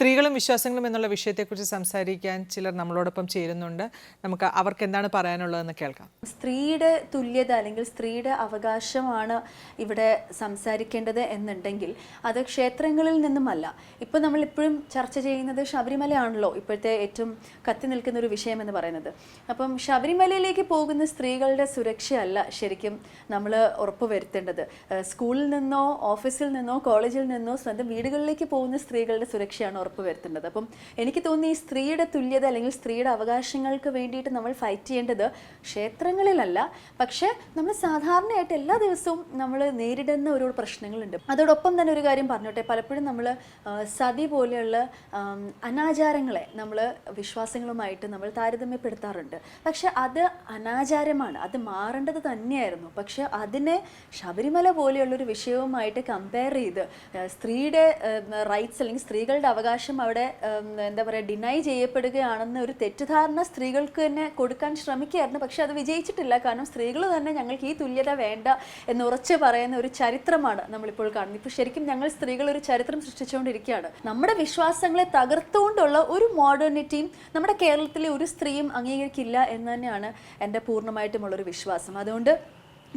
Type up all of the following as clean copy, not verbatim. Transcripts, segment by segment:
സ്ത്രീകളും വിശ്വാസങ്ങളും എന്നുള്ള വിഷയത്തെക്കുറിച്ച് സംസാരിക്കാൻ ചിലർ നമ്മളോടൊപ്പം ചേരുന്നുണ്ട്. നമുക്ക് അവർക്ക് എന്താണ് പറയാനുള്ളതെന്ന് കേൾക്കാം. സ്ത്രീയുടെ തുല്യത അല്ലെങ്കിൽ സ്ത്രീയുടെ അവകാശമാണ് ഇവിടെ സംസാരിക്കേണ്ടത് എന്നുണ്ടെങ്കിൽ അത് ക്ഷേത്രങ്ങളിൽ നിന്നുമല്ല. ഇപ്പോൾ നമ്മൾ ഇപ്പോഴും ചർച്ച ചെയ്യുന്നത് ശബരിമലയാണല്ലോ ഇപ്പോഴത്തെ ഏറ്റവും കത്തി നിൽക്കുന്ന ഒരു വിഷയം എന്ന് പറയുന്നത്. അപ്പം ശബരിമലയിലേക്ക് പോകുന്ന സ്ത്രീകളുടെ സുരക്ഷയല്ല ശരിക്കും നമ്മൾ ഉറപ്പുവരുത്തേണ്ടത്. സ്കൂളിൽ നിന്നോ ഓഫീസിൽ നിന്നോ കോളേജിൽ നിന്നോ സ്വന്തം വീടുകളിലേക്ക് പോകുന്ന സ്ത്രീകളുടെ സുരക്ഷയാണ് ഉറപ്പുവരുത്തേണ്ടത്. അപ്പം എനിക്ക് തോന്നുന്നു ഈ സ്ത്രീയുടെ തുല്യത അല്ലെങ്കിൽ സ്ത്രീയുടെ അവകാശങ്ങൾക്ക് വേണ്ടിയിട്ട് നമ്മൾ ഫൈറ്റ് ചെയ്യേണ്ടത് ക്ഷേത്രങ്ങളിലല്ല, പക്ഷേ നമ്മൾ സാധാരണയായിട്ട് എല്ലാ ദിവസവും നമ്മൾ നേരിടുന്ന ഒരു പ്രശ്നങ്ങളുണ്ട്. അതോടൊപ്പം തന്നെ ഒരു കാര്യം പറഞ്ഞോട്ടെ, പലപ്പോഴും നമ്മൾ സതി പോലെയുള്ള അനാചാരങ്ങളെ നമ്മൾ വിശ്വാസങ്ങളുമായിട്ട് നമ്മൾ താരതമ്യപ്പെടുത്താറുണ്ട്. പക്ഷെ അത് അനാചാരമാണ്, അത് മാറേണ്ടത് തന്നെയായിരുന്നു. പക്ഷെ അതിനെ ശബരിമല പോലെയുള്ളൊരു വിഷയവുമായിട്ട് കമ്പയർ ചെയ്ത് സ്ത്രീയുടെ റൈറ്റ്സ് അല്ലെങ്കിൽ സ്ത്രീകളുടെ അവകാശം അവിടെ എന്താ പറയുക ഡിനൈ ചെയ്യപ്പെടുകയാണെന്ന ഒരു തെറ്റിദ്ധാരണ സ്ത്രീകൾക്ക് തന്നെ കൊടുക്കാൻ ശ്രമിക്കുകയായിരുന്നു. പക്ഷെ അത് വിജയിച്ചിട്ടില്ല. കാരണം സ്ത്രീകൾ തന്നെ ഞങ്ങൾക്ക് ഈ തുല്യത വേണ്ട എന്ന് ഉറച്ചു പറയുന്ന ഒരു ചരിത്രമാണ് നമ്മളിപ്പോൾ കാണുന്നത്. ഇപ്പോൾ ശരിക്കും ഞങ്ങൾ സ്ത്രീകൾ ഒരു ചരിത്രം സൃഷ്ടിച്ചുകൊണ്ടിരിക്കുകയാണ്. നമ്മുടെ വിശ്വാസങ്ങളെ തകർത്തുകൊണ്ടുള്ള ഒരു മോഡേണിറ്റിയും നമ്മുടെ കേരളത്തിലെ ഒരു സ്ത്രീയും അംഗീകരിക്കില്ല എന്ന് തന്നെയാണ് എൻ്റെ പൂർണ്ണമായിട്ടുമുള്ളൊരു വിശ്വാസം. അതുകൊണ്ട്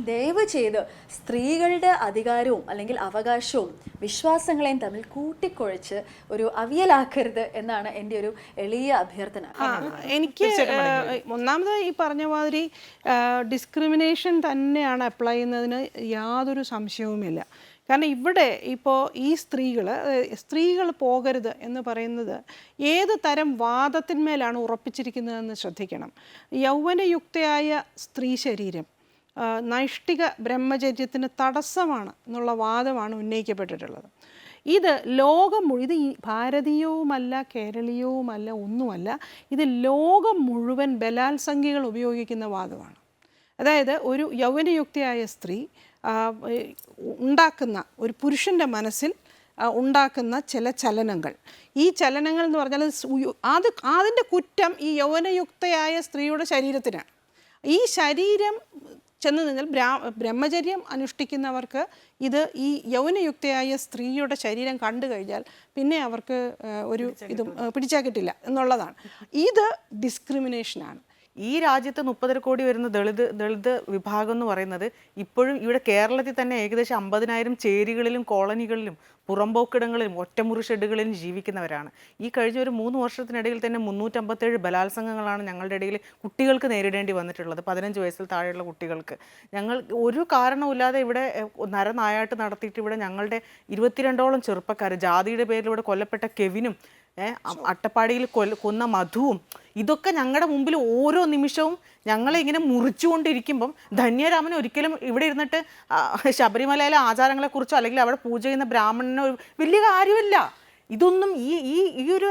ദയവ് ചെയ്ത് സ്ത്രീകളുടെ അധികാരവും അല്ലെങ്കിൽ അവകാശവും വിശ്വാസങ്ങളെയും തമ്മിൽ കൂട്ടിക്കുഴച്ച് ഒരു അവിയലാക്കരുത് എന്നാണ് എൻ്റെ ഒരു എളിയ അഭ്യർത്ഥന. എനിക്ക് ഒന്നാമത് ഈ പറഞ്ഞ മാതിരി ഡിസ്ക്രിമിനേഷൻ തന്നെയാണ് അപ്ലൈ ചെയ്യുന്നതിന് യാതൊരു സംശയവുമില്ല. കാരണം ഇവിടെ ഇപ്പോൾ ഈ സ്ത്രീകൾ പോകരുത് എന്ന് പറയുന്നത് ഏത് തരം വാദത്തിന്മേലാണ് ഉറപ്പിച്ചിരിക്കുന്നതെന്ന് ശ്രദ്ധിക്കണം. യൗവനയുക്തയായ സ്ത്രീ ശരീരം നൈഷ്ഠിക ബ്രഹ്മചര്യത്തിന് തടസ്സമാണ് എന്നുള്ള വാദമാണ് ഉന്നയിക്കപ്പെട്ടിട്ടുള്ളത്. ഇത് ലോകം ഇത് ഭാരതീയവുമല്ല കേരളീയവുമല്ല ഒന്നുമല്ല, ഇത് ലോകം മുഴുവൻ ബലാത്സംഗികൾ ഉപയോഗിക്കുന്ന വാദമാണ്. അതായത് ഒരു യൗവനയുക്തയായ സ്ത്രീ ഉണ്ടാക്കുന്ന ഒരു പുരുഷൻ്റെ മനസ്സിൽ ഉണ്ടാക്കുന്ന ചില ചലനങ്ങൾ, ഈ ചലനങ്ങൾ എന്ന് പറഞ്ഞാൽ അതിൻ്റെ കുറ്റം ഈ യൗവനയുക്തയായ സ്ത്രീയുടെ ശരീരത്തിനാണ്. ഈ ശരീരം ചെന്ന് നിന്നാൽ ബ്രഹ്മചര്യം അനുഷ്ഠിക്കുന്നവർക്ക് ഇത് ഈ യൗവനയുക്തയായ സ്ത്രീയുടെ ശരീരം കണ്ടു കഴിഞ്ഞാൽ പിന്നെ അവർക്ക് ഒരു ഇതും പിടിച്ചാൽ കിട്ടില്ല എന്നുള്ളതാണ്. ഇത് ഡിസ്ക്രിമിനേഷനാണ്. ഈ രാജ്യത്ത് 30 കോടി വരുന്ന ദളിത് വിഭാഗം എന്ന് പറയുന്നത് ഇപ്പോഴും ഇവിടെ കേരളത്തിൽ തന്നെ ഏകദേശം 50,000 ചേരികളിലും കോളനികളിലും പുറമ്പോക്കിടങ്ങളിലും ഒറ്റമുറി ഷെഡുകളിലും ജീവിക്കുന്നവരാണ്. ഈ കഴിഞ്ഞ ഒരു 3 വർഷത്തിനിടയിൽ തന്നെ 357 ബലാത്സംഗങ്ങളാണ് ഞങ്ങളുടെ ഇടയിൽ കുട്ടികൾക്ക് നേരിടേണ്ടി വന്നിട്ടുള്ളത്. 15 വയസ്സിൽ താഴെയുള്ള കുട്ടികൾക്ക്. ഞങ്ങൾ ഒരു കാരണവുമില്ലാതെ ഇവിടെ നരനായാട്ട് നടത്തിയിട്ട് ഇവിടെ ഞങ്ങളുടെ 22ഓളം ചെറുപ്പക്കാർ, ജാതിയുടെ പേരിൽ ഇവിടെ കൊല്ലപ്പെട്ട കെവിനും അട്ടപ്പാടിയിൽ കൊന്ന മധുവും, ഇതൊക്കെ ഞങ്ങളുടെ മുമ്പിൽ ഓരോ നിമിഷവും ഞങ്ങളെ ഇങ്ങനെ മുറിച്ചുകൊണ്ടിരിക്കുമ്പം ധന്യരാമൻ ഒരിക്കലും ഇവിടെ ഇരുന്നിട്ട് ശബരിമലയിലെ ആചാരങ്ങളെക്കുറിച്ചോ അല്ലെങ്കിൽ അവിടെ പൂജ ചെയ്യുന്ന ബ്രാഹ്മണനോ വലിയ കാര്യമില്ല. ഇതൊന്നും ഈ ഒരു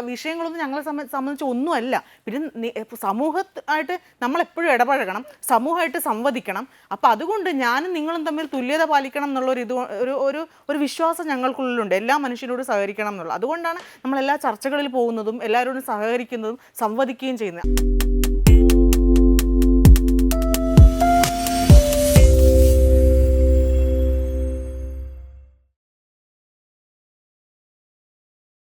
വിഷയങ്ങളൊന്നും ഞങ്ങളെ സംബന്ധിച്ച് ഒന്നുമല്ല. പിന്നെ സമൂഹമായിട്ട് നമ്മളെപ്പോഴും ഇടപഴകണം, സമൂഹമായിട്ട് സംവദിക്കണം. അപ്പം അതുകൊണ്ട് ഞാനും നിങ്ങളും തമ്മിൽ തുല്യത പാലിക്കണം എന്നുള്ളൊരു ഒരു വിശ്വാസം ഞങ്ങൾക്കുള്ളിലുണ്ട്. എല്ലാ മനുഷ്യരോടും സഹകരിക്കണം എന്നുള്ളത്. അതുകൊണ്ടാണ് നമ്മളെല്ലാ ചർച്ചകളിൽ പോകുന്നതും എല്ലാവരോടും സഹകരിക്കുന്നതും സംവദിക്കുകയും ചെയ്യുന്നത്.